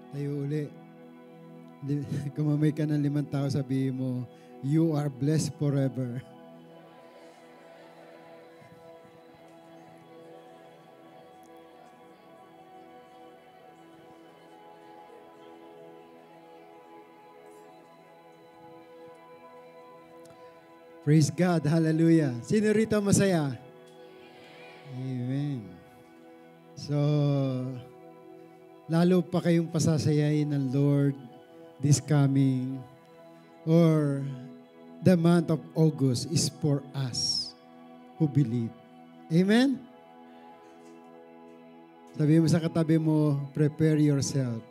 Tayo uli. Kumamay ka ng 5 tao, sabihin mo, you are blessed forever. Praise God. Hallelujah. Sino rito masaya? Amen. So, lalo pa kayong pasasayain ng Lord this coming or the month of August is for us who believe. Amen? Sabi mo sa katabi mo, prepare yourself.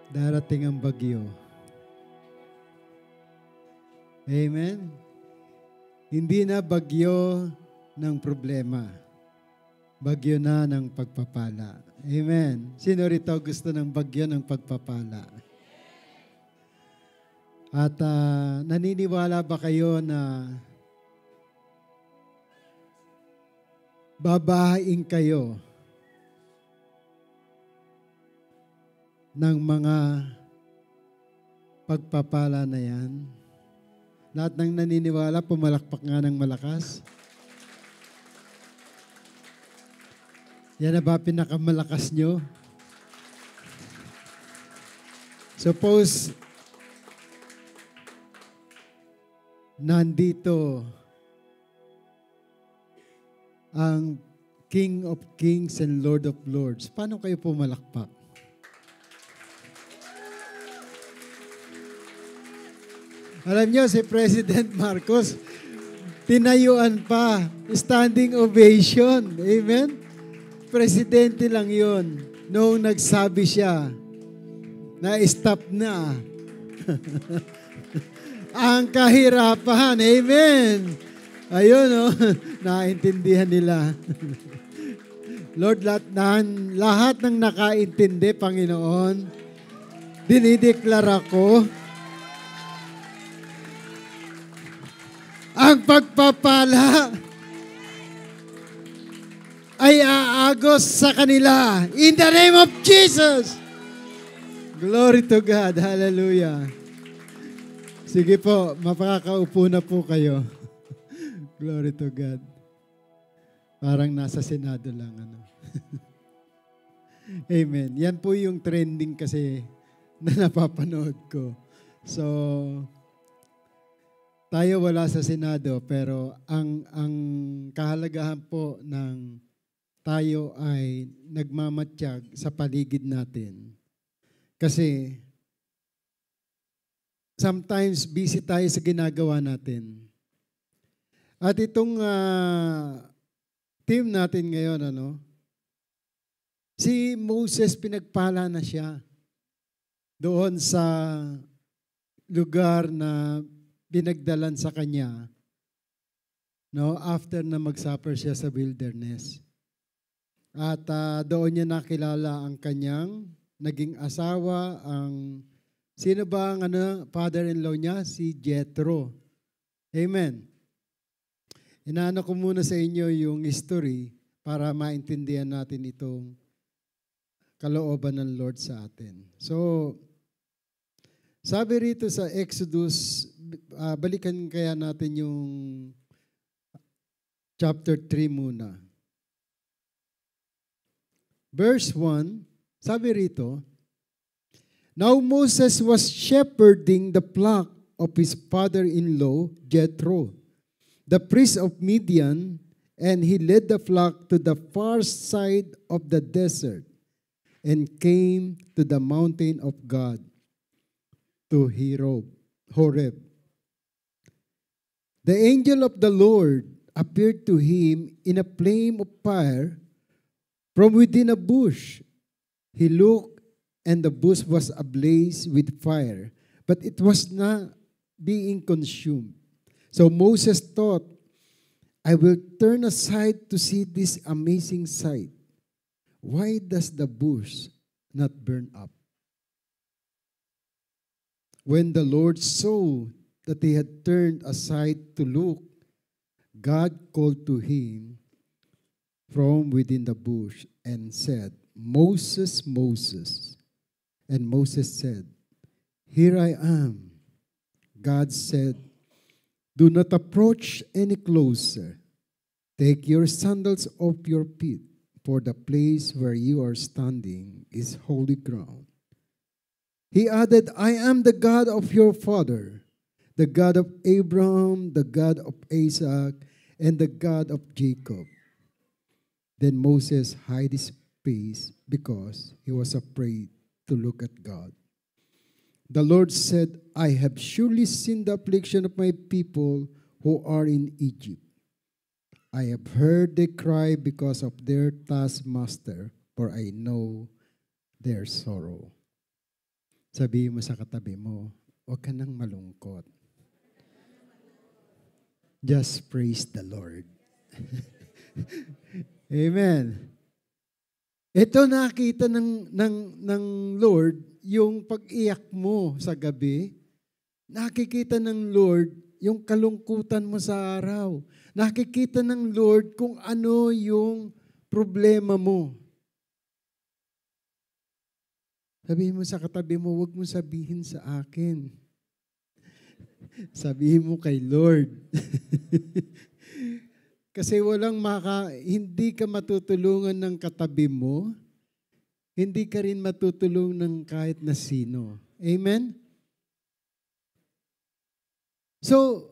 Darating ang bagyo. Amen? Hindi na bagyo ng problema. Bagyo na ng pagpapala. Amen? Sino rito gusto ng bagyo ng pagpapala? At naniniwala ba kayo na babahain kayo ng mga pagpapala na yan? Lahat ng naniniwala, pumalakpak nga ng malakas. Yan na ba pinakamalakas nyo? Suppose, nandito ang King of Kings and Lord of Lords. Paano kayo pumalakpak? Alam nyo, si President Marcos, tinayuan pa, standing ovation. Amen? Presidente lang yun. Noong nagsabi siya na stop na ang kahirapan. Amen? Ayun, oh, naintindihan nila. Lord, lahat ng nakaintindi, Panginoon, dinideklara ko, ang pagpapala ay aagos sa kanila. In the name of Jesus. Glory to God. Hallelujah. Sige po, mapakakaupo na po kayo. Glory to God. Parang nasa Senado lang. Ano. Amen. Yan po yung trending kasi na napapanood ko. So, tayo wala sa Senado, pero ang kahalagahan po ng tayo ay nagmamatiyag sa paligid natin. Kasi sometimes busy tayo sa ginagawa natin. At itong team natin ngayon, si Moses pinagpala na siya doon sa lugar na pinagdalan sa kanya, after na mag-suffer siya sa wilderness. At doon niya nakilala ang kanyang naging asawa, sino ba ang father-in-law niya? Si Jethro. Amen. Inaano ko muna sa inyo yung history para maintindihan natin itong kalooban ng Lord sa atin. So, sabi rito sa Exodus, balikan kaya natin yung chapter 3 muna. Verse 1, sabi rito, Now Moses was shepherding the flock of his father-in-law, Jethro, the priest of Midian, and he led the flock to the far side of the desert and came to the mountain of God, to Horeb. The angel of the Lord appeared to him in a flame of fire from within a bush. He looked, and the bush was ablaze with fire, but it was not being consumed. So Moses thought, I will turn aside to see this amazing sight. Why does the bush not burn up? When the Lord saw that he had turned aside to look, God called to him, from within the bush and said, Moses, Moses. And Moses said, Here I am. God said, Do not approach any closer. Take your sandals off your feet, for the place where you are standing is holy ground. He added, I am the God of your father, the God of Abraham, the God of Isaac, and the God of Jacob. Then Moses hid his face because he was afraid to look at God. The Lord said, I have surely seen the affliction of my people who are in Egypt. I have heard their cry because of their taskmaster, for I know their sorrow. Sabihin mo sa katabi mo, huwag ka nang malungkot. Just praise the Lord. Amen. Ito nakita ng Lord, yung pag-iyak mo sa gabi, nakikita ng Lord yung kalungkutan mo sa araw. Nakikita ng Lord kung ano yung problema mo. Sabihin mo sa katabi mo, huwag mo sabihin sa akin. Sabihin mo kay Lord. Kasi hindi ka matutulungan ng katabi mo, hindi ka rin matutulungan ng kahit na sino. Amen? So,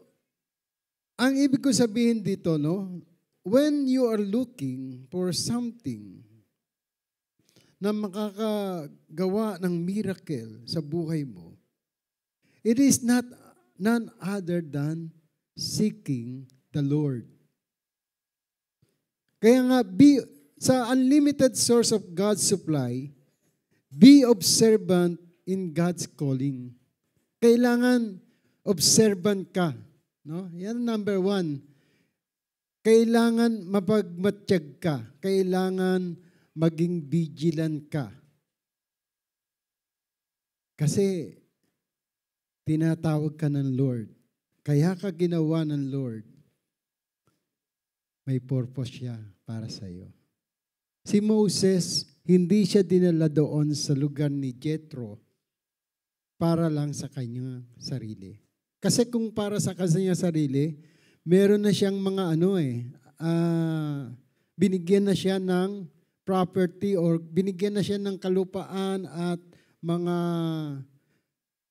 ang ibig ko sabihin dito, no, when you are looking for something na makakagawa ng miracle sa buhay mo, it is none other than seeking the Lord. Kaya nga, sa unlimited source of God's supply, be observant in God's calling. Kailangan observant ka. No? Yan number 1. Kailangan mapagmatsyag ka. Kailangan maging vigilant ka. Kasi tinatawag ka ng Lord. Kaya ka ginawa ng Lord. May purpose siya para sa iyo. Si Moses, hindi siya dinala doon sa lugar ni Jethro para lang sa kanyang sarili. Kasi kung para sa kanyang sarili, meron na siyang mga binigyan na siya ng property or binigyan na siya ng kalupaan at mga,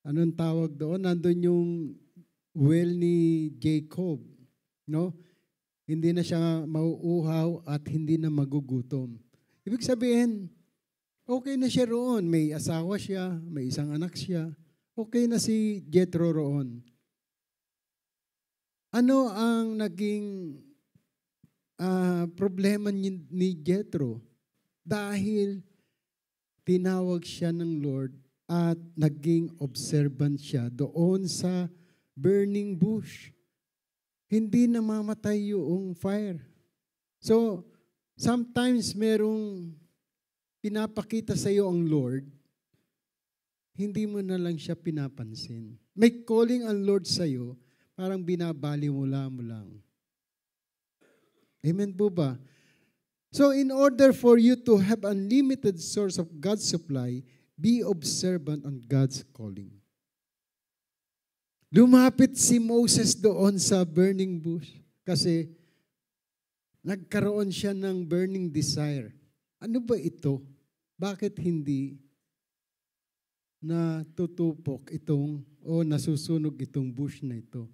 anong tawag doon? Nandun yung well ni Jacob. No? Hindi na siya mauuhaw at hindi na magugutom. Ibig sabihin, okay na siya roon. May asawa siya, may isang anak siya. Okay na si Jethro roon. Ano ang naging problema ni Jethro? Dahil tinawag siya ng Lord at naging observant siya doon sa burning bush. Hindi namamatay yung fire. So, sometimes merong pinapakita sa iyo ang Lord, hindi mo na lang siya pinapansin. May calling ang Lord sa iyo, parang binabali mo lang. Amen po ba? So in order for you to have unlimited source of God's supply, be observant on God's calling. Lumapit si Moses doon sa burning bush kasi nagkaroon siya ng burning desire. Ano ba ito? Bakit hindi natutupok nasusunog itong bush na ito?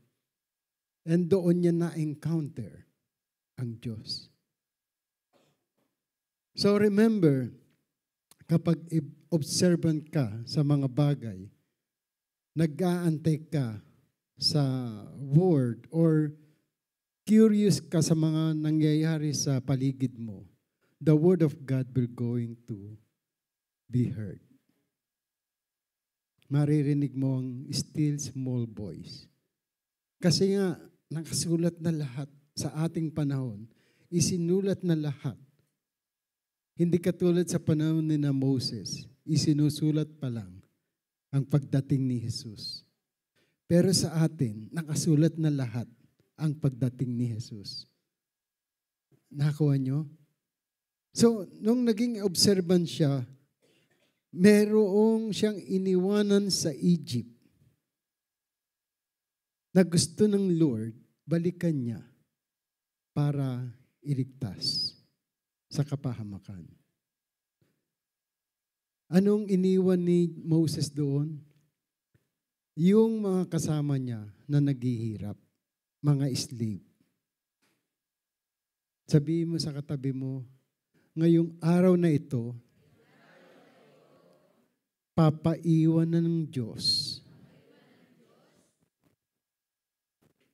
And doon niya na-encounter ang Diyos. So remember, kapag observant ka sa mga bagay, nag-aantay ka sa word or curious ka sa mga nangyayari sa paligid mo, the word of God will going to be heard. Maririnig mo ang still small voice. Kasi nga, nakasulat na lahat sa ating panahon, isinulat na lahat. Hindi katulad sa panahon ni Moses, isinusulat pa lang ang pagdating ni Jesus. Pero sa atin, nakasulat na lahat ang pagdating ni Jesus. Nakuha nyo? So, nung naging observant siya, merong siyang iniwanan sa Egypt na gusto ng Lord, balikan niya para iligtas sa kapahamakan. Anong iniwan ni Moses doon? Yung mga kasama niya na naghihirap, mga slave. Sabihin mo sa katabi mo, ngayong araw na ito, papaiwan na ng Diyos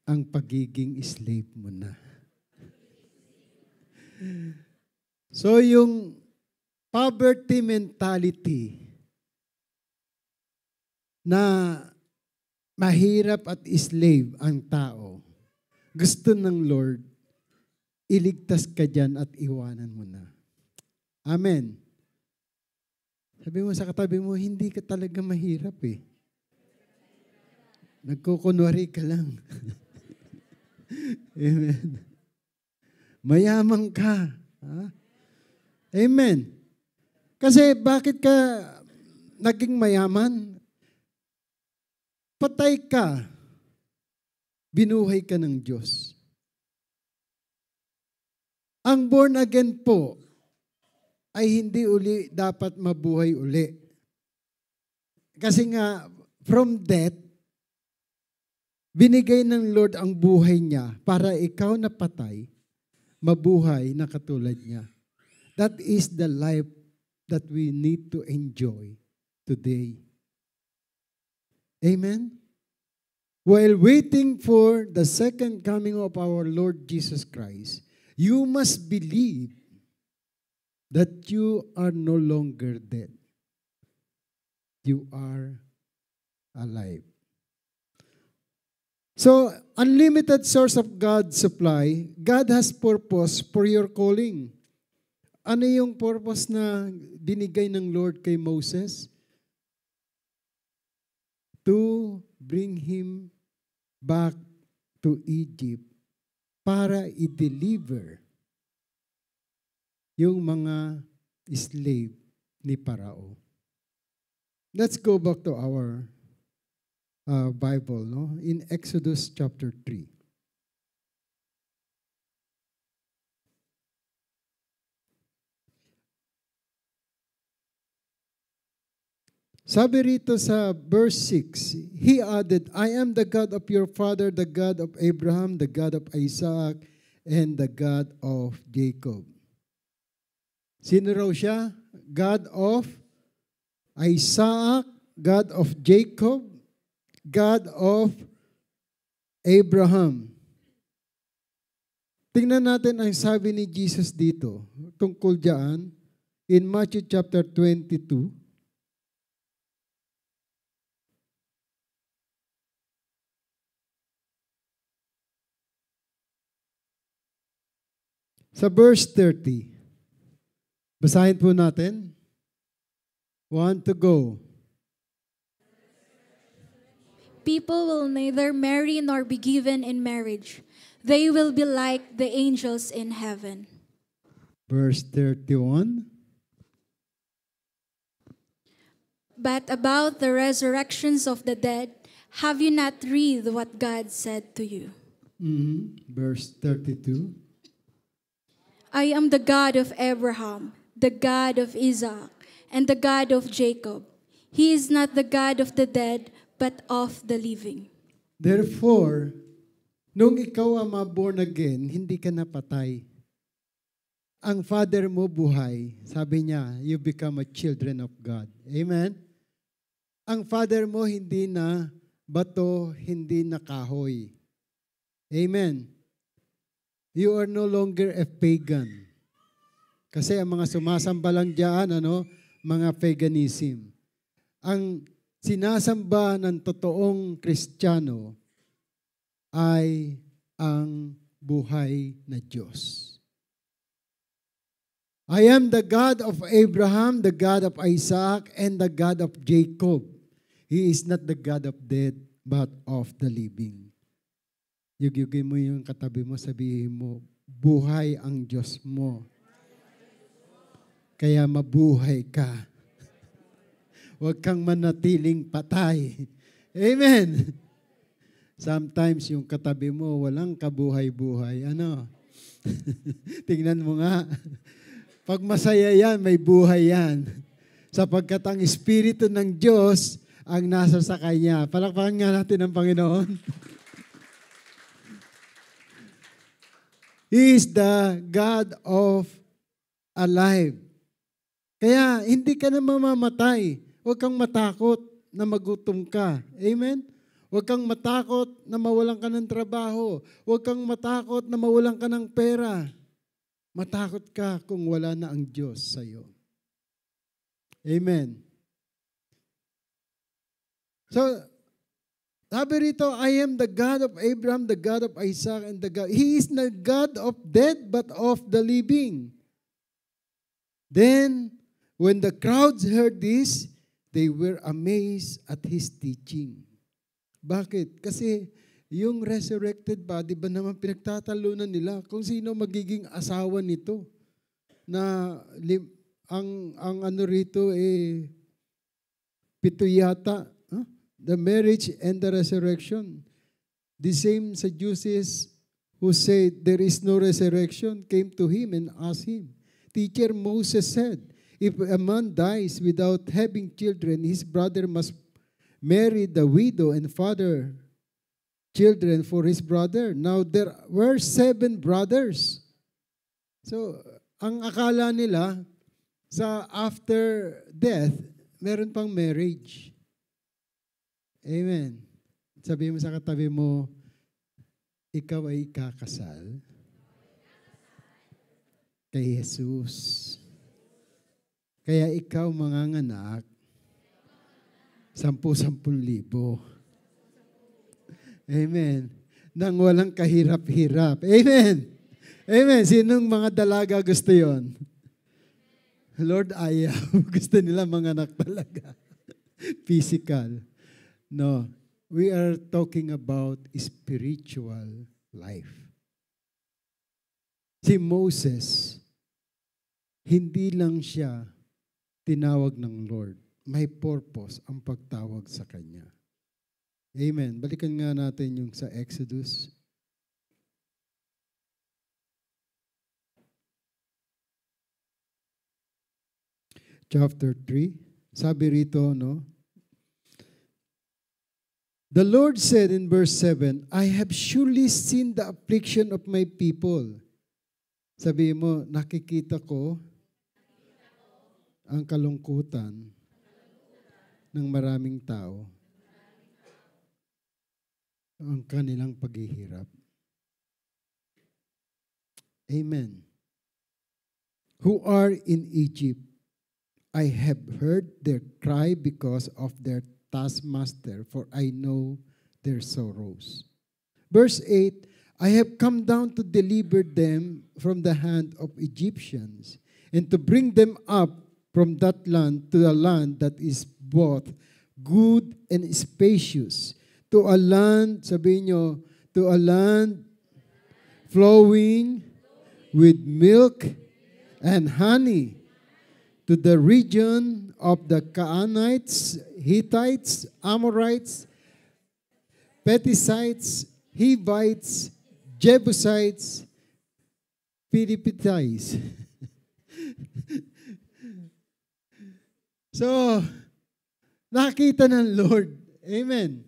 ang pagiging slave mo na. So yung poverty mentality na mahirap at slave ang tao, gusto ng Lord, iligtas ka dyan at iwanan mo na. Amen. Sabi mo sa katabi mo, hindi ka talaga mahirap eh. Nagkukunwari ka lang. Amen. Mayaman ka. Ha? Amen. Kasi bakit ka naging mayaman? Patay ka. Binuhay ka ng Diyos. Ang born again po ay hindi uli dapat mabuhay uli. Kasi nga, from death, binigay ng Lord ang buhay niya para ikaw na patay, mabuhay na katulad niya. That is the life that we need to enjoy today. Amen? While waiting for the second coming of our Lord Jesus Christ, you must believe that you are no longer dead. You are alive. So, unlimited source of God's supply, God has purpose for your calling. Ano yung purpose na binigay ng Lord kay Moses? To bring him back to Egypt para i-deliver yung mga slave ni Parao. Let's go back to our Bible, no? In Exodus chapter 3. Sabi rito sa verse 6, He added, I am the God of your father, the God of Abraham, the God of Isaac, and the God of Jacob. Sino raw siya? God of Isaac, God of Jacob, God of Abraham. Tingnan natin ang sabi ni Jesus dito tungkol diyan in Matthew chapter 22. Sa verse 30. Basahin po natin. 1 to go. People will neither marry nor be given in marriage. They will be like the angels in heaven. Verse 31. But about the resurrections of the dead, have you not read what God said to you? Verse 32. I am the God of Abraham, the God of Isaac, and the God of Jacob. He is not the God of the dead, but of the living. Therefore, nung ikaw ang born again, hindi ka napatay. Ang Father mo buhay. Sabi niya, you become a children of God. Amen? Ang Father mo hindi na bato, hindi na kahoy. Amen? You are no longer a pagan. Kasi ang mga sumasamba lang diyan, mga paganism. Ang sinasamba ng totoong Kristiyano ay ang buhay na Diyos. I am the God of Abraham, the God of Isaac, and the God of Jacob. He is not the God of dead, but of the living. Yugin mo yung katabi mo, sabihin mo, buhay ang Diyos mo. Kaya mabuhay ka. Huwag kang manatiling patay. Amen. Sometimes yung katabi mo, walang kabuhay-buhay. Ano? Tingnan mo nga. Pag masaya yan, may buhay yan. Sapagkat ang Espiritu ng Diyos ang nasa sa Kanya. Palakpakan nga natin ang Panginoon. He is the God of alive. Kaya hindi ka na mamamatay. Huwag kang matakot na magutom ka. Amen? Huwag kang matakot na mawalan ka ng trabaho. Huwag kang matakot na mawalan ka ng pera. Matakot ka kung wala na ang Diyos sa iyo. Amen. So, sabi rito, I am the God of Abraham, the God of Isaac, and the God. He is the God of dead but of the living. Then, when the crowds heard this, they were amazed at His teaching. Bakit? Kasi yung resurrected body ba naman pinagtatalunan nila kung sino magiging asawa nito na ang ano rito pito yata. The marriage and the resurrection. The same Sadducees who said there is no resurrection came to Him and asked Him. Teacher, Moses said, if a man dies without having children, his brother must marry the widow and father children for his brother. Now, there were 7 brothers. So, ang akala nila, sa after death, meron pang marriage. Amen. Sabi mo sa katabi mo, ikaw ay kakasal kay Jesus. Kaya ikaw manganganak, 10,000. Amen. Nang walang kahirap-hirap. Amen. Amen. Sinong mga dalaga gusto yon? Lord, ayaw. Gusto nila manganak talaga. Physical. No. We are talking about spiritual life. Si Moses, hindi lang siya tinawag ng Lord. May purpose ang pagtawag sa kanya. Amen. Balikan nga natin yung sa Exodus. Chapter 3. Sabi rito, no? The Lord said in verse 7, I have surely seen the affliction of my people. Sabi mo, nakikita ko ang kalungkutan ng maraming tao, ang kanilang paghihirap. Amen. Who are in Egypt, I have heard their cry because of their taskmaster, for I know their sorrows. Verse 8, I have come down to deliver them from the hand of Egyptians, and to bring them up from that land to a land that is both good and spacious, to a land, sabihin nyo, to a land flowing with milk and honey, to the region of the Canaanites, Hittites, Amorites, Perizzites, Hivites, Jebusites, Philippites. So, nakita ng Lord. Amen.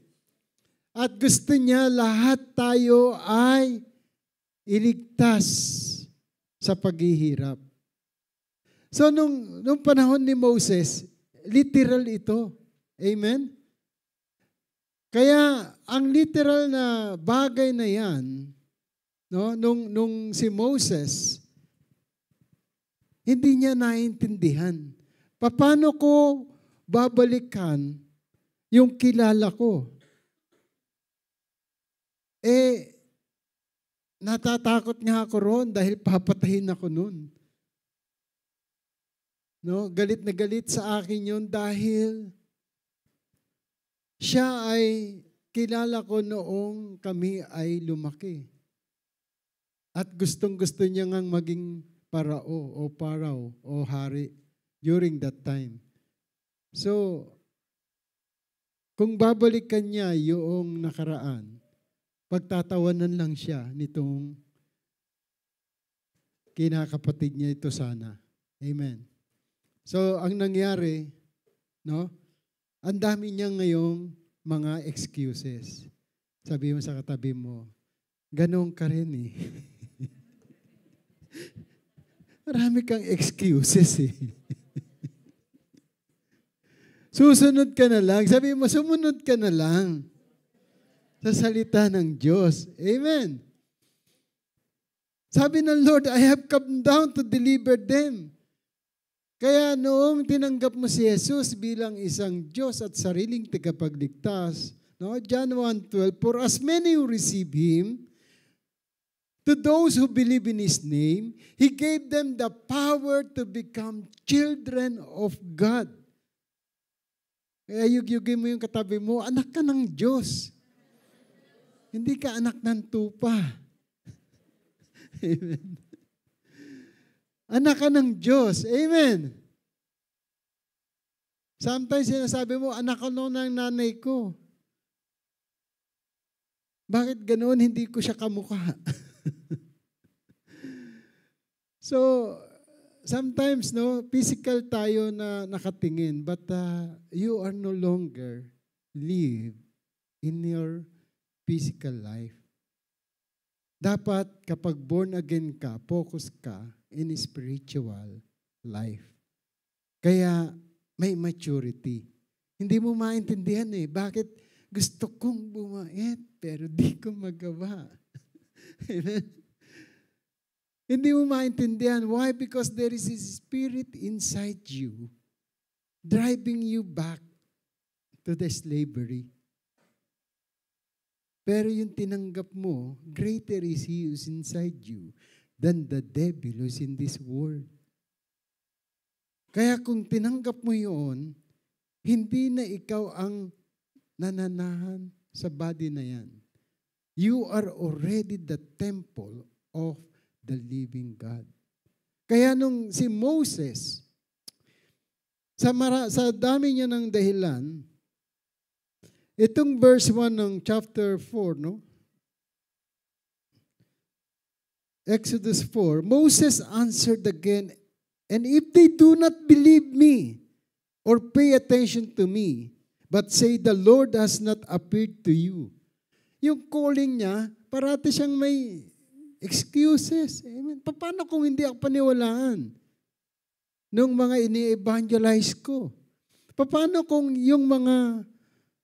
At gusto niya lahat tayo ay iligtas sa paghihirap. So, nung panahon ni Moses, literal ito. Amen? Kaya, ang literal na bagay na yan, no, nung si Moses, hindi niya naintindihan. Paano ko babalikan yung kilala ko? Natatakot nga ako roon dahil papatayin ako noon. No, galit na galit sa akin yun dahil siya ay kilala ko noong kami ay lumaki. At gustong-gusto niya ngang maging Parao o Parao o hari during that time. So, kung babalikan niya yung nakaraan, pagtatawanan lang siya nitong kinakapatid niya ito sana. Amen. So, ang nangyari, no? Ang dami niya ngayong mga excuses. Sabi mo sa katabi mo, ganun ka rin eh. Marami kang excuses eh. Susunod ka na lang. Sabi mo, sumunod ka na lang sa salita ng Diyos. Amen. Sabi ng Lord, I have come down to deliver them. Kaya noong tinanggap mo si Jesus bilang isang Diyos at sariling tagapagligtas, no? John 1:12, for as many who receive Him, to those who believe in His name, He gave them the power to become children of God. Kaya yugyugin mo yung katabi mo, anak ka ng Diyos. Hindi ka anak ng tupa. Amen. Anak ka ng Diyos. Amen. Sometimes sinasabi mo, anak ko noon ng nanay ko. Bakit ganoon? Hindi ko siya kamukha. So, sometimes, no, physical tayo na nakatingin, but you are no longer live in your physical life. Dapat kapag born again ka, focus ka in spiritual life. Kaya may maturity. Hindi mo maintindihan eh. Bakit gusto kong bumait pero di ko magawa? Amen? Hindi mo maintindihan. Why? Because there is a spirit inside you driving you back to the slavery. Pero yung tinanggap mo, greater is He who is inside you than the devil who is in this world. Kaya kung tinanggap mo yun, hindi na ikaw ang nananahan sa body na yan. You are already the temple of the living God. Kaya nung si Moses, sa dami niya ng dahilan, itong verse 1 ng chapter 4, no? Exodus 4, Moses answered again, and if they do not believe me or pay attention to me, but say the Lord has not appeared to you. Yung calling niya, parati siyang may excuses. Amen. Paano kung hindi ako paniwalaan nung mga ini-evangelize ko? Paano kung yung mga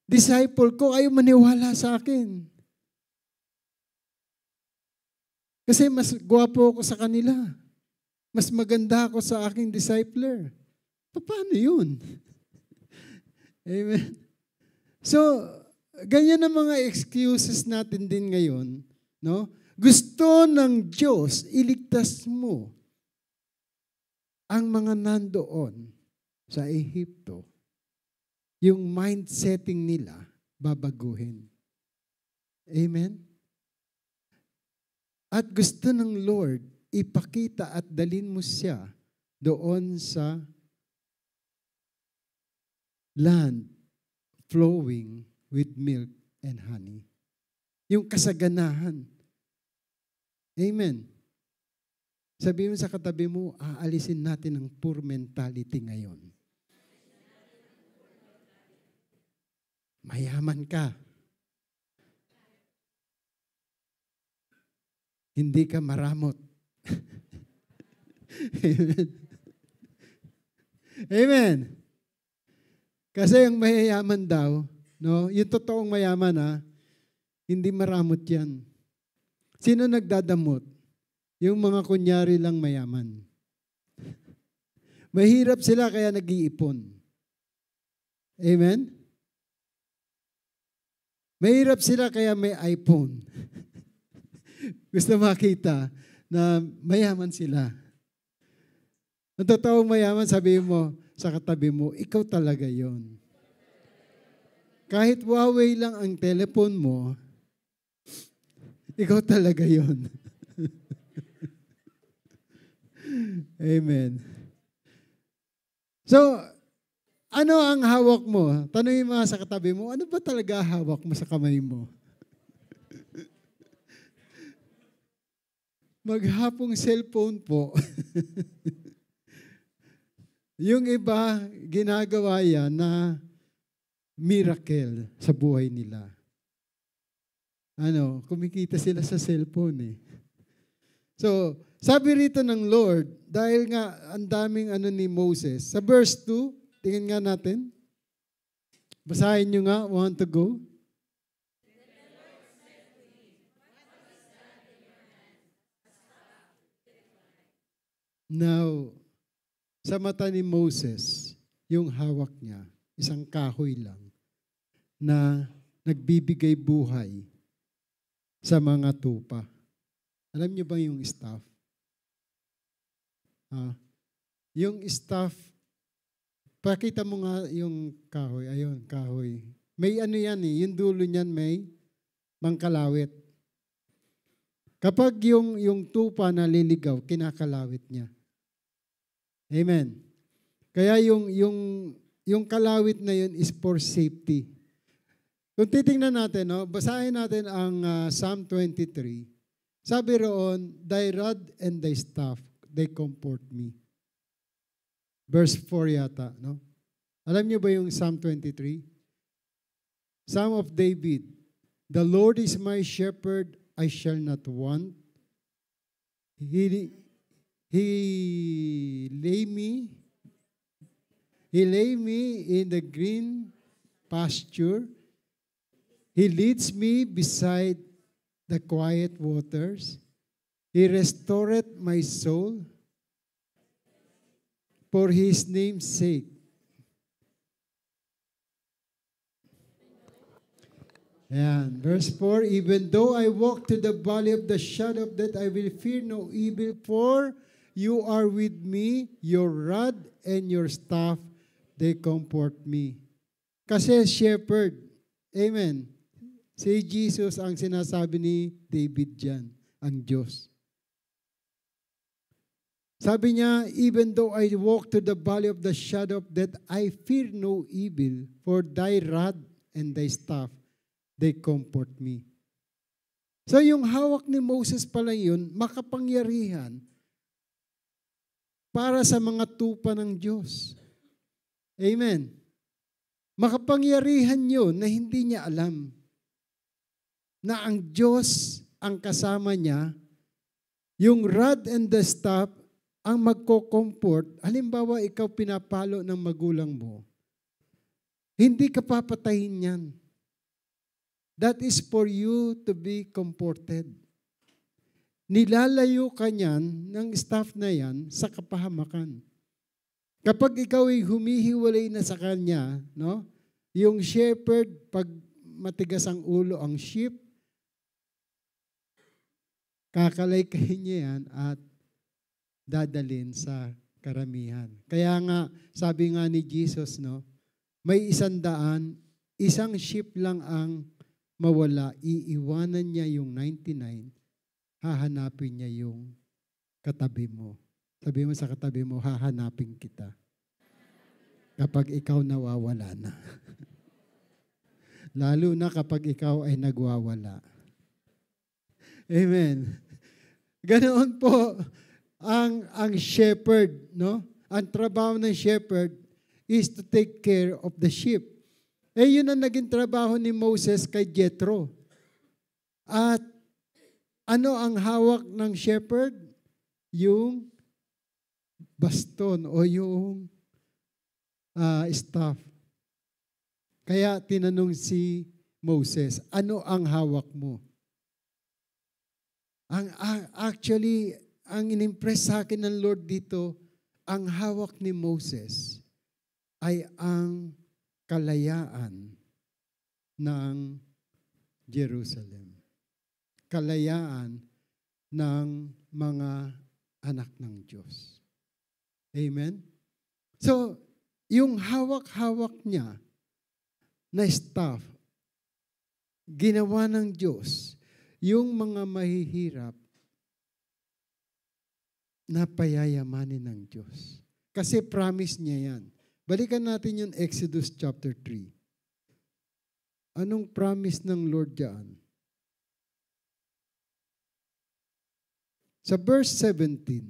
disciple ko ay maniwala sa akin? Kasi mas gwapo ako sa kanila. Mas maganda ako sa aking discipler. Paano yun? Amen. So, ganyan ang mga excuses natin din ngayon, no? Gusto ng Diyos iligtas mo ang mga nandoon sa Ehipto. Yung mindsetting nila babaguhin. Amen? At gusto ng Lord ipakita at dalin mo siya doon sa land flowing with milk and honey. Yung kasaganahan. Amen. Sabi mo sa katabi mo, aalisin natin ang poor mentality ngayon. Mayaman ka. Hindi ka maramot. Amen. Amen. Kasi ang mayayaman daw, no, yung totoong mayaman hindi maramot yan. Sino nagdadamot? Yung mga kunyari lang mayaman. Mahirap sila kaya nag-iipon. Amen? Mahirap sila kaya may iPhone. Gusto makita na mayaman sila. Ang totoong mayaman, sabihin mo sa katabi mo, ikaw talaga yon. Kahit Huawei lang ang telephone mo, ikaw talaga yon. Amen. So, ano ang hawak mo? Tanungin mo sa katabi mo, ano ba talaga hawak mo sa kamay mo? Maghapong cellphone po. Yung iba, ginagawa yan na miracle sa buhay nila. Kumikita sila sa cellphone eh. So, sabi rito ng Lord, dahil nga ang daming ni Moses, sa verse 2, tingnan nga natin. Basahin nyo nga, want to go? Now, sa mata ni Moses, yung hawak niya, isang kahoy lang, na nagbibigay buhay sa mga tupa. Alam niyo ba yung staff? Yung staff, pakita mo nga yung kahoy. Ayun, kahoy. May yan yung dulo niyan may mangkalawit. Kapag yung tupa naliligaw, kinakalawit niya. Amen. Kaya yung kalawit na yun is for safety. Kung titingnan natin, basahin natin ang Psalm 23. Sabi roon, thy rod and thy staff, they comfort me. Verse 4 yata, no? Alam niyo ba yung Psalm 23? Psalm of David, the Lord is my shepherd, I shall not want. He lay me in the green pasture. He leads me beside the quiet waters. He restoreth my soul for his name's sake. And verse 4, even though I walk to the valley of the shadow of death, I will fear no evil, for you are with me, your rod and your staff, they comfort me. Kasi shepherd, amen. Si Jesus ang sinasabi ni David dyan, ang Diyos. Sabi niya, even though I walk to the valley of the shadow of death, I fear no evil, for thy rod and thy staff, they comfort me. So yung hawak ni Moses pala yun, makapangyarihan para sa mga tupa ng Diyos. Amen. Makapangyarihan yun na hindi niya alam na ang Diyos ang kasama niya, yung rod and the staff ang magko-comfort. Halimbawa, ikaw pinapalo ng magulang mo, hindi ka papatayin yan. That is for you to be comforted. Nilalayo ka niyan ng staff na yan sa kapahamakan. Kapag ikaw ay humihiwalay na sa kanya, no? Yung shepherd, pag matigas ang ulo ang sheep, kakalay-kahin niya yan at dadalin sa karamihan. Kaya nga, sabi nga ni Jesus, no, may 100, isang sheep lang ang mawala, iiwanan niya yung 99, hahanapin niya yung katabi mo. Sabi mo sa katabi mo, hahanapin kita. Kapag ikaw nawawala na. Lalo na kapag ikaw ay nagwawala. Amen. Ganoon po ang shepherd, no? Ang trabaho ng shepherd is to take care of the sheep. Yun ang naging trabaho ni Moses kay Jethro. At ano ang hawak ng shepherd? Yung baston o yung staff. Kaya tinanong si Moses, ano ang hawak mo? Actually, ang inimpress sa akin ng Lord dito, ang hawak ni Moses ay ang kalayaan ng Jerusalem. Kalayaan ng mga anak ng Diyos. Amen? So, yung hawak-hawak niya na staff, ginawa ng Diyos, yung mga mahihirap, na payayamanin ng Diyos. Kasi promise niya yan. Balikan natin yung Exodus chapter 3. Anong promise ng Lord diyan? Sa verse 17.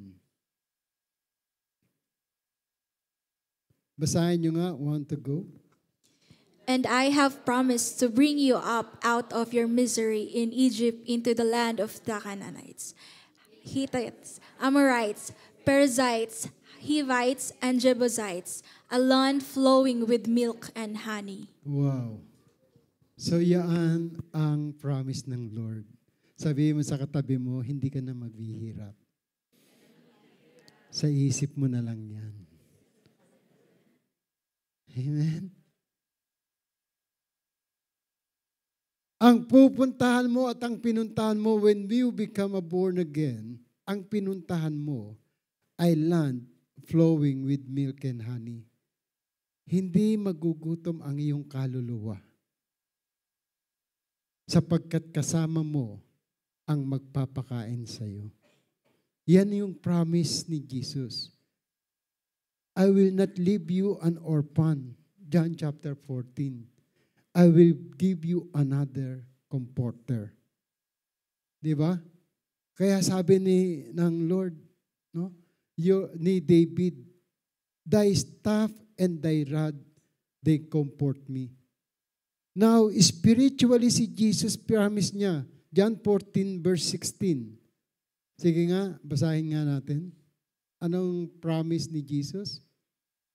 Basahin nyo nga, want to go? And I have promised to bring you up out of your misery in Egypt into the land of the Canaanites, Hittites, Amorites, Perizzites, Hivites, and Jebusites, a land flowing with milk and honey. Wow. So yan ang promise ng Lord. Sabihin mo sa katabi mo, hindi ka na maghihirap. Sa isip mo na lang yan. Amen? Ang pupuntahan mo at ang pinuntahan mo when you become a born again, ang pinuntahan mo ay land flowing with milk and honey. Hindi magugutom ang iyong kaluluwa sapagkat kasama mo ang magpapakain sa iyo. Yan yung promise ni Jesus. I will not leave you an orphan. John chapter 14. I will give you another comforter. Di ba? Kaya sabi ng Lord, no? Ni David, thy staff and thy rod, they comfort me. Now, spiritually si Jesus promise niya, John 14 verse 16. Sige nga, basahin nga natin. Anong promise ni Jesus?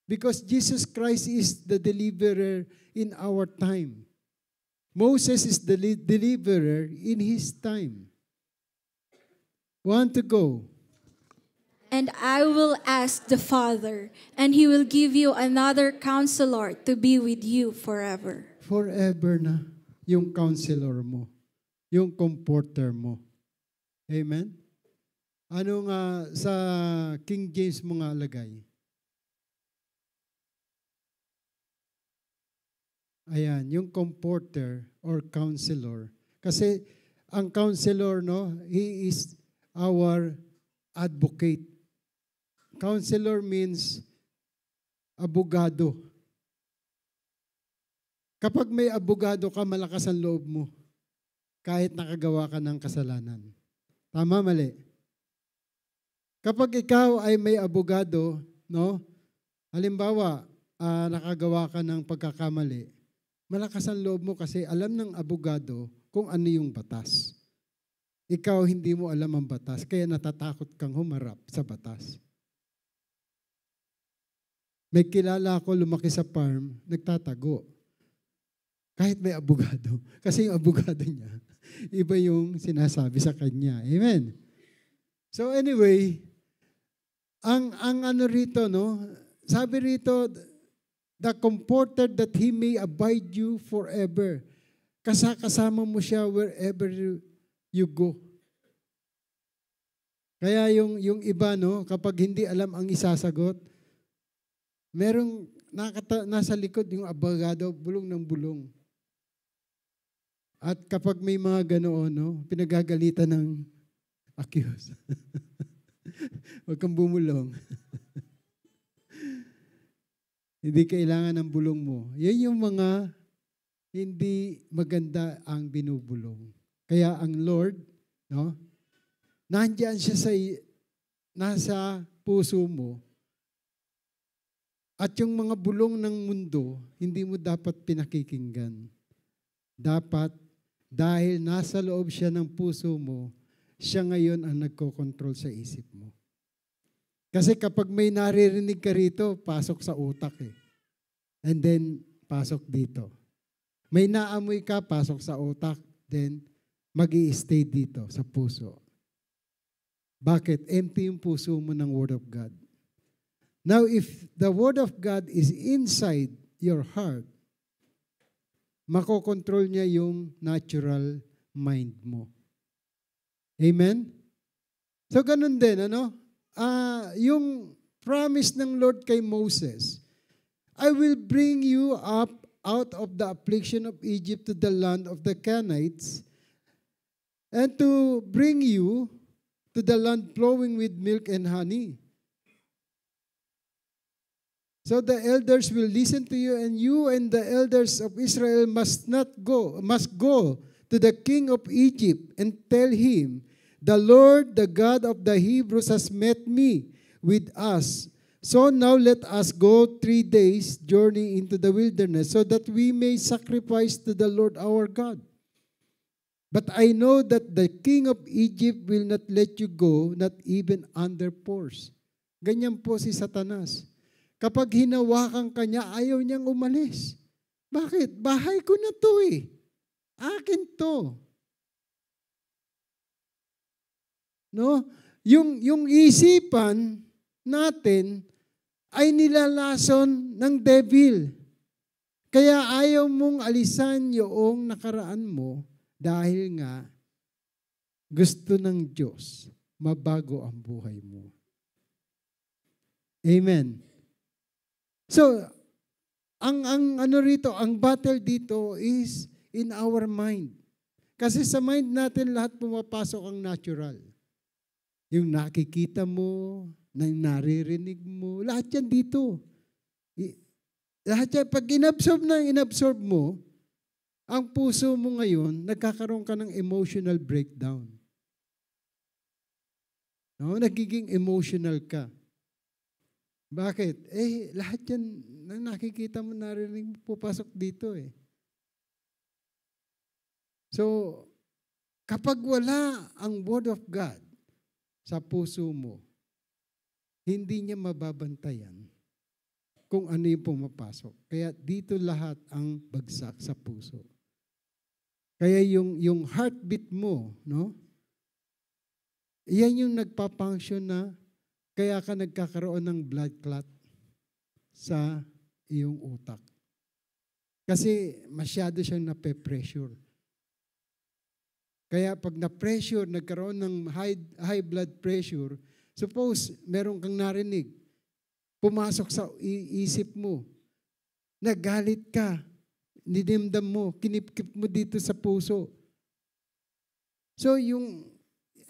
Because Jesus Christ is the deliverer in our time. Moses is the deliverer in his time. Want to go? And I will ask the Father, and He will give you another counselor to be with you forever. Forever na yung counselor mo, yung comforter mo. Amen? Ano nga sa King James mo nga lagay? Ayan, yung comforter or counselor. Kasi ang counselor, no, he is our advocate. Counselor means abogado. Kapag may abogado ka, malakas ang loob mo. Kahit nakagawa ka ng kasalanan. Tama, mali? Kapag ikaw ay may abogado, no? Halimbawa, nakagawa ka ng pagkakamali, malakas ang loob mo kasi alam ng abogado kung ano yung batas. Ikaw hindi mo alam ang batas, kaya natatakot kang humarap sa batas. May kilala ako lumaki sa farm, nagtatago. Kahit may abogado. Kasi yung abogado niya, iba yung sinasabi sa kanya. Amen? So anyway, ang ano rito, no? Sabi rito, the comforter that He may abide you forever. Kasama mo siya wherever you go. Kaya yung iba, no, kapag hindi alam ang isasagot, merong nasa likod yung abogado, bulong ng bulong. At kapag may mga ganoon, no, pinagagalitan ng accused. Huwag kang bumulong. Hindi kailangan ng bulong mo. Yan yung mga hindi maganda ang binubulong. Kaya ang Lord, no, nandiyan siya nasa puso mo. At yung mga bulong ng mundo, hindi mo dapat pinakikinggan. Dapat, dahil nasa loob siya ng puso mo, siya ngayon ang nagkokontrol sa isip mo. Kasi kapag may naririnig ka rito, pasok sa utak eh. And then, pasok dito. May naamoy ka, pasok sa utak, then mag-i-stay dito sa puso. Bakit? Empty yung puso mo ng Word of God. Now, if the Word of God is inside your heart, makokontrol niya yung natural mind mo. Amen? So, ganun din, ano? Yung promise ng Lord kay Moses, I will bring you up out of the affliction of Egypt to the land of the Canaanites and to bring you to the land flowing with milk and honey. So the elders will listen to you, and you and the elders of Israel must go to the king of Egypt and tell him, the Lord, the God of the Hebrews, has met me with us. So now let us go 3 days' journey into the wilderness so that we may sacrifice to the Lord our God. But I know that the king of Egypt will not let you go, not even under force. Ganyan po si Satanas. Kapag hinawakan ka niya, ayaw niyang umalis. Bakit? Bahay ko na to eh. Akin to. No? Yung isipan natin ay nilalason ng devil. Kaya ayaw mong alisan yung nakaraan mo dahil nga gusto ng Diyos mabago ang buhay mo. Amen. So, ang battle dito is in our mind. Kasi sa mind natin lahat pumapasok ang natural. Yung nakikita mo, na naririnig mo, lahat yan dito. Lahat yan, pag inabsorb mo, ang puso mo ngayon, nagkakaroon ka ng emotional breakdown. No? Nagiging emotional ka. Bakit? Lahat yan na nakikita mo, narinig mo, pupasok dito eh. So, kapag wala ang Word of God sa puso mo, hindi niya mababantayan kung ano yung pumapasok. Kaya dito lahat ang bagsak sa puso. Kaya yung heartbeat mo, no? Yan yung nagpa-function na kaya ka nagkakaroon ng blood clot sa iyong utak. Kasi masyado siyang nape-pressure. Kaya pag na-pressure, nagkaroon ng high blood pressure, suppose meron kang narinig, pumasok sa isip mo, nagalit ka, nidimdam mo, kinipkip mo dito sa puso. So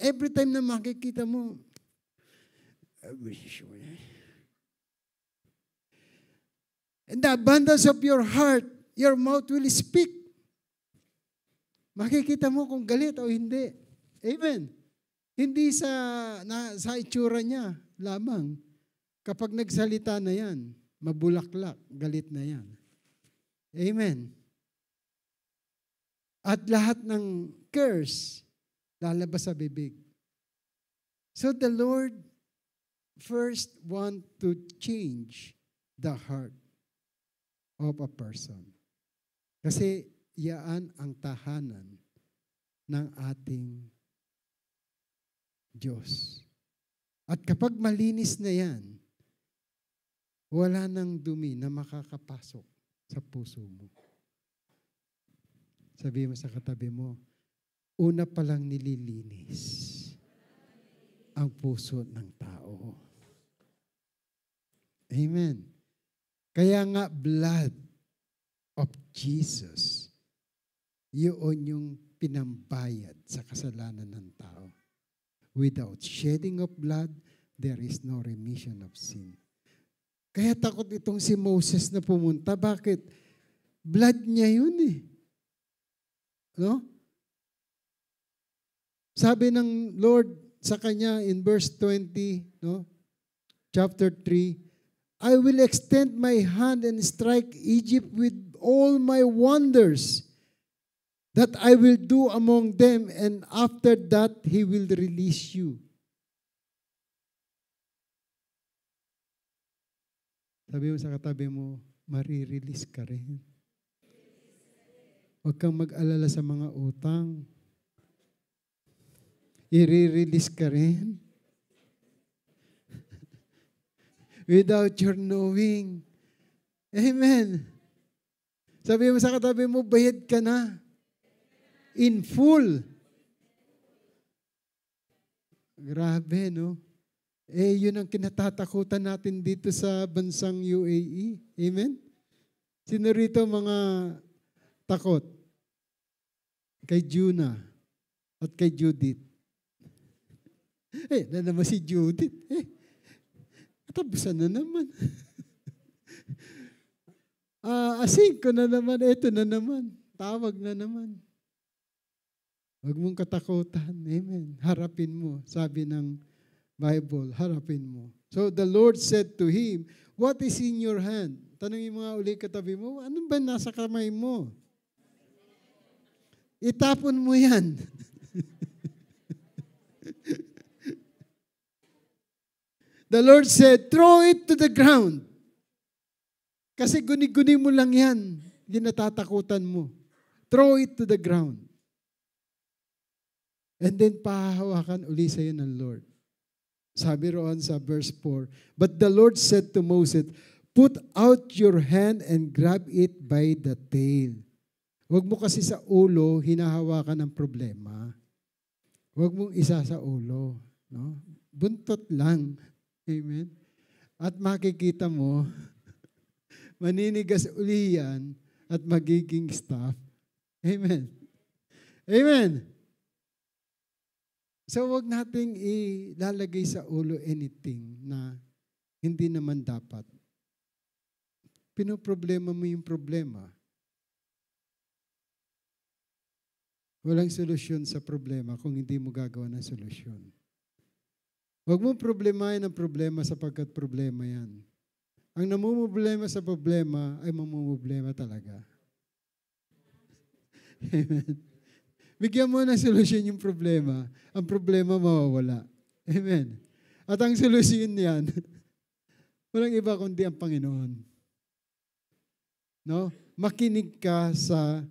every time na makikita mo, in the abundance of your heart, your mouth will speak. Makikita mo kung galit o hindi. Amen. Hindi sa itsura niya lamang. Kapag nagsalita na yan, mabulaklak, galit na yan. Amen. At lahat ng curse, lalabas sa bibig. So the Lord first want to change the heart of a person. Kasi yaan ang tahanan ng ating Diyos. At kapag malinis na yan, wala nang dumi na makakapasok sa puso mo. Sabi mo sa katabi mo, una palang nililinis ang puso ng tao. Amen. Kaya nga blood of Jesus, yun yung pinambayad sa kasalanan ng tao. Without shedding of blood, there is no remission of sin. Kaya takot itong si Moses na pumunta. Bakit? Blood niya yun eh. No? Sabi ng Lord sa kanya in verse 20, no? Chapter 3, I will extend my hand and strike Egypt with all my wonders that I will do among them, and after that, He will release you. Sabi mo sa katabi mo, marirelease ka rin. Huwag kang mag-alala sa mga utang. I-release ka rin. Without your knowing. Amen. Sabi mo sa katabi mo, bayad ka na. In full. Grabe, no? Yun ang kinatatakutan natin dito sa bansang UAE. Amen? Sino rito mga takot? Kay Juna at kay Judith. Na naman si Judith. Katapusan na naman. Asing ko na naman. Ito na naman. Tawag na naman. Huwag mong katakutan. Amen. Harapin mo. Sabi ng Bible, harapin mo. So the Lord said to him, what is in your hand? Tanungin mo nga uli katabi mo, ano ba nasa kamay mo? Itapon mo yan. The Lord said, throw it to the ground. Kasi guni-guni mo lang yan. Hindi natatakutan mo. Throw it to the ground. And then pahahawakan uli sa'yo ng Lord. Sabi roon sa verse 4, but the Lord said to Moses, put out your hand and grab it by the tail. Huwag mo kasi sa ulo hinahawakan ng problema. Huwag mong isa sa ulo. No? Buntot lang. Amen? At makikita mo, maninigas uli yan at magiging staff. Amen? Amen? So huwag nating ilalagay sa ulo anything na hindi naman dapat. Pinoproblema mo yung problema. Walang solusyon sa problema kung hindi mo gagawa ng solusyon. Huwag mong problemahin ang problema sapagkat problema yan. Ang namumblema sa problema ay mamumblema talaga. Amen. Bigyan mo ng solusyon yung problema. Ang problema mawawala. Amen. At ang solusyon niyan, walang iba kundi ang Panginoon. No? Makinig ka sa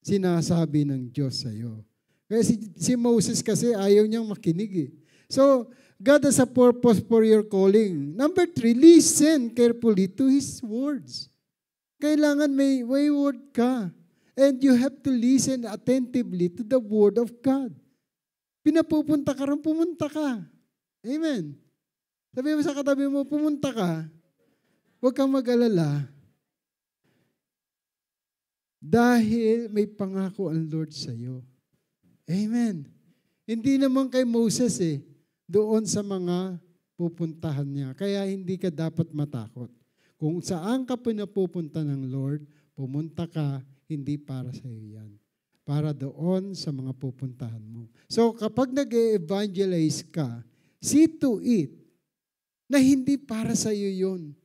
sinasabi ng Diyos sa iyo. Kaya si Moses kasi ayaw niyang makinig eh. So, God has a purpose for your calling. Number 3, listen carefully to His words. Kailangan may word ka. And you have to listen attentively to the Word of God. Pinapupunta ka rin, pumunta ka. Amen. Sabi mo sa katabi mo, pumunta ka. Huwag kang mag-alala. Dahil may pangako ang Lord sa iyo. Amen. Hindi naman kay Moses doon sa mga pupuntahan niya. Kaya hindi ka dapat matakot. Kung saan ka pinapupunta ng Lord, pumunta ka, hindi para sa iyo yan. Para doon sa mga pupuntahan mo. So kapag nag-evangelize ka, see to it na hindi para sa iyo yun.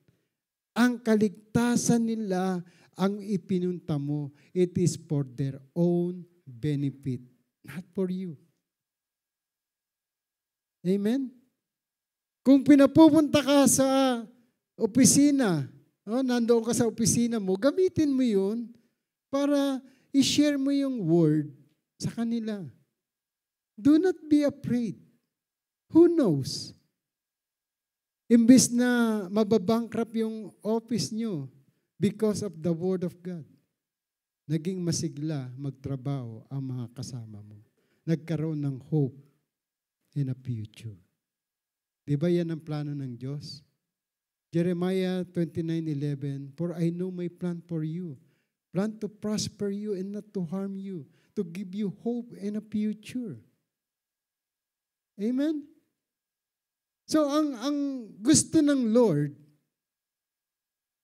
Ang kaligtasan nila ang ipinunta mo. It is for their own benefit, not for you. Amen? Kung pinapupunta ka sa opisina, nandoon ka sa opisina mo, gamitin mo yun para i-share mo yung word sa kanila. Do not be afraid. Who knows? Imbes na mababankrupt yung office nyo because of the word of God, naging masigla magtrabaho ang mga kasama mo. Nagkaroon ng hope in a future. Di ba yan ang plano ng Diyos? Jeremiah 29:11, for I know my plan for you. Plan to prosper you and not to harm you. To give you hope and a future. Amen? So, ang gusto ng Lord,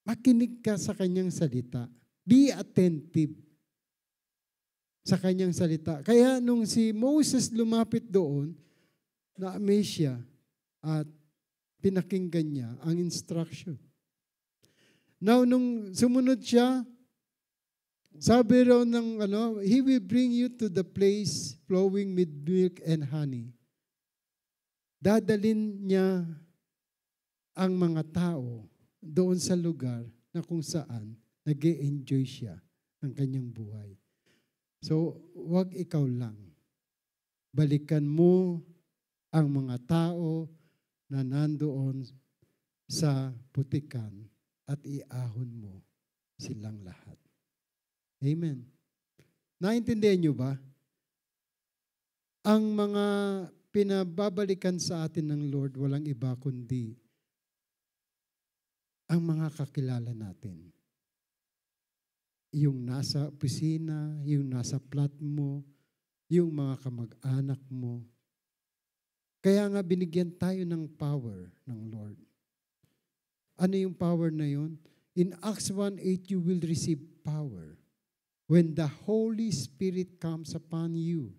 makinig ka sa Kanyang salita. Be attentive sa Kanyang salita. Kaya nung si Moses lumapit doon, na-amaze siya at pinakinggan niya ang instruction. Now, nung sumunod siya, sabi raw ng He will bring you to the place flowing with milk and honey. Dadalin niya ang mga tao doon sa lugar na kung saan nag-e-enjoy siya ng kanyang buhay. So, wag ikaw lang. Balikan mo ang mga tao na nandoon sa putikan at iahon mo silang lahat. Amen. Naintindihan niyo ba? Ang mga pinababalikan sa atin ng Lord, walang iba kundi ang mga kakilala natin. Yung nasa opisina, yung nasa plat mo, yung mga kamag-anak mo. Kaya nga binigyan tayo ng power ng Lord. Ano yung power na yun? In Acts 1:8, you will receive power when the Holy Spirit comes upon you.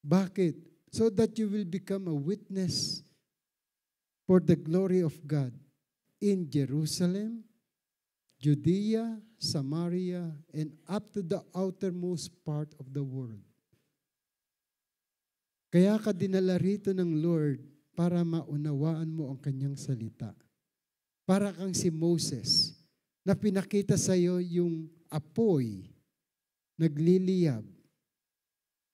Bakit? So that you will become a witness for the glory of God in Jerusalem, Judea, Samaria, and up to the outermost part of the world. Kaya ka dinala rito ng Lord para maunawaan mo ang kanyang salita. Para kang si Moses na pinakita sa iyo yung apoy, nagliliyab.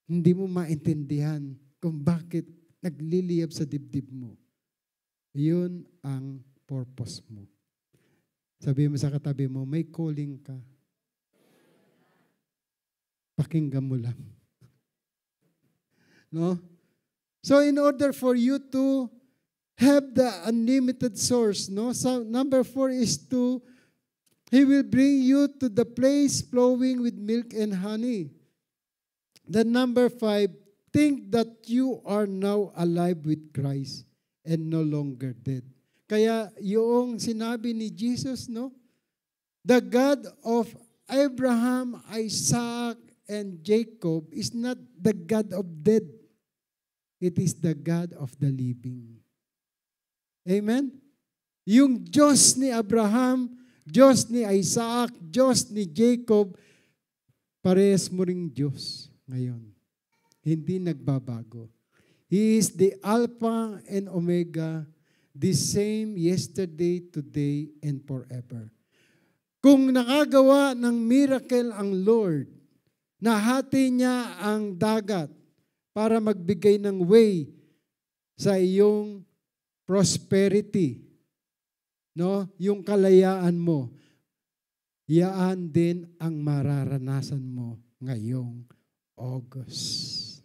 Hindi mo maintindihan kung bakit nagliliyab sa dibdib mo. Yun ang purpose mo. Sabi mo sa katabi mo, may calling ka. Pakinggan mo lang. No? So in order for you to have the unlimited source, no? So number 4 is He will bring you to the place flowing with milk and honey. The number 5, think that you are now alive with Christ and no longer dead. Kaya yung sinabi ni Jesus, no? The God of Abraham, Isaac, and Jacob is not the God of dead. It is the God of the living. Amen? Yung Diyos ni Abraham, Diyos ni Isaac, Diyos ni Jacob, parehas mo ring Diyos ngayon. Hindi nagbabago. He is the Alpha and Omega, the same yesterday, today, and forever. Kung nakagawa ng miracle ang Lord, nahati niya ang dagat para magbigay ng way sa iyong prosperity, no? Yung kalayaan mo, yaan din ang mararanasan mo ngayong August.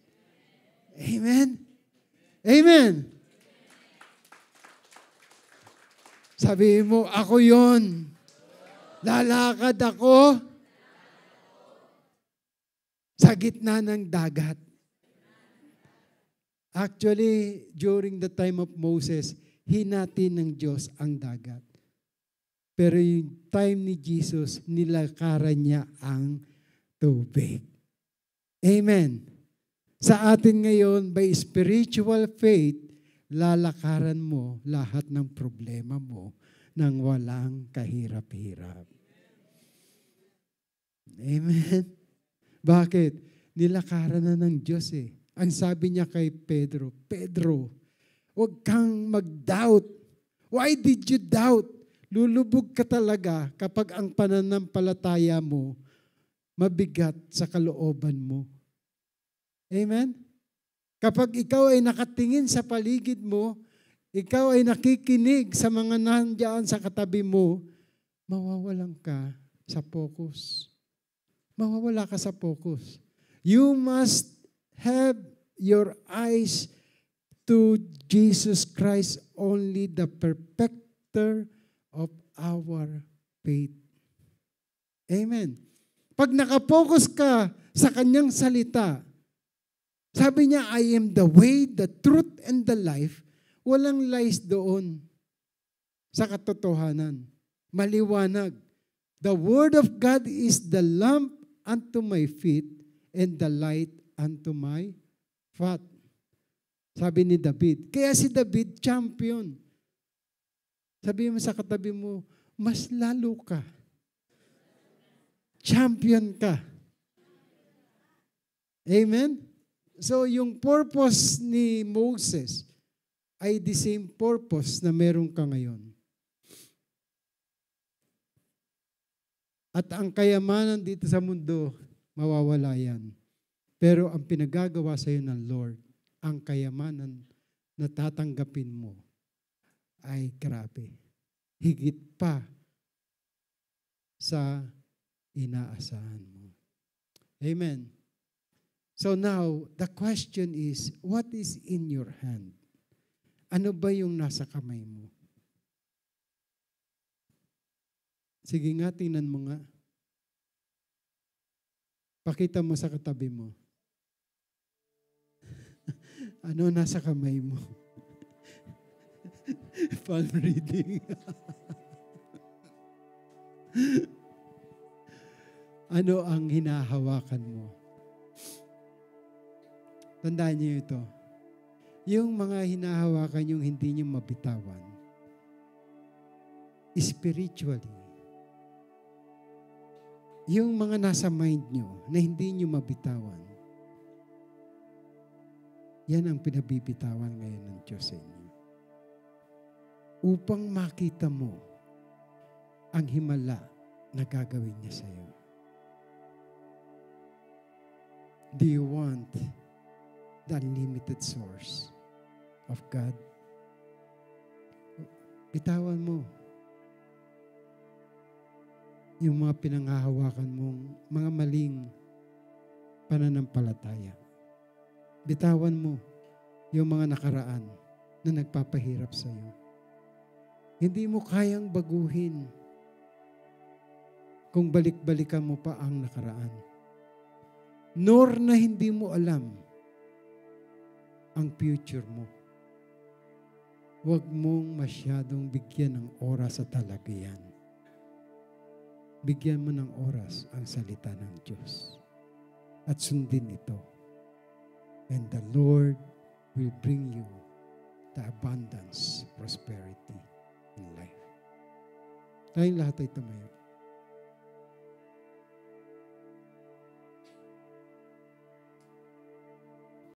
Amen? Amen? Sabihin mo, ako yon. Lalakad ako sa gitna ng dagat. Actually, during the time of Moses, hinati ng Diyos ang dagat. Pero yung time ni Jesus, nilakaran niya ang tubig. Amen. Sa atin ngayon, by spiritual faith, lalakaran mo lahat ng problema mo nang walang kahirap-hirap. Amen. Bakit? Nilakaran na ng Diyos eh. Ang sabi niya kay Pedro, Pedro, huwag kang mag-doubt. Why did you doubt? Lulubog ka talaga kapag ang pananampalataya mo mabigat sa kalooban mo. Amen? Kapag ikaw ay nakatingin sa paligid mo, ikaw ay nakikinig sa mga nandiyan sa katabi mo, mawawalan ka sa focus. Mawawala ka sa focus. You must have your eyes to Jesus Christ, only the perfecter of our faith. Amen. Pag nakapokus ka sa kanyang salita, sabi niya, I am the way, the truth, and the life. Walang lies doon sa katotohanan. Maliwanag. The Word of God is the lamp unto my feet and the light unto my path. Sabi ni David. Kaya si David, champion. Sabi mo sa katabi mo, mas lalo ka. Champion ka. Amen? So yung purpose ni Moses ay the same purpose na meron ka ngayon. At ang kayamanan dito sa mundo, mawawala yan. Pero ang pinagagawa sa iyo ng Lord, ang kayamanan na tatanggapin mo ay grabe. Higit pa sa inaasahan mo. Amen. So now, the question is, what is in your hand? Ano ba yung nasa kamay mo? Sige nga, tingnan mo nga. Pakita mo sa katabi mo. Ano nasa kamay mo? Palm reading. Ano ang hinahawakan mo? Tandaan niyo ito. Yung mga hinahawakan yung hindi niyo mabitawan, spiritually, yung mga nasa mind niyo na hindi niyo mabitawan, yan ang pinabibitawan ngayon ng Diyos sa inyo. Upang makita mo ang himala na gagawin niya sa iyo. Do you want the unlimited source of God? Bitawan mo yung mga pinanghahawakan mong mga maling pananampalataya. Bitawan mo yung mga nakaraan na nagpapahirap sa iyo. Hindi mo kayang baguhin kung balik-balikan mo pa ang nakaraan. Nor na hindi mo alam ang future mo. Huwag mong masyadong bigyan ng oras sa talagayan. Bigyan mo ng oras ang salita ng Diyos. At sundin ito. And the Lord will bring you the abundance, prosperity in life. Tayong lahat ay tumayo.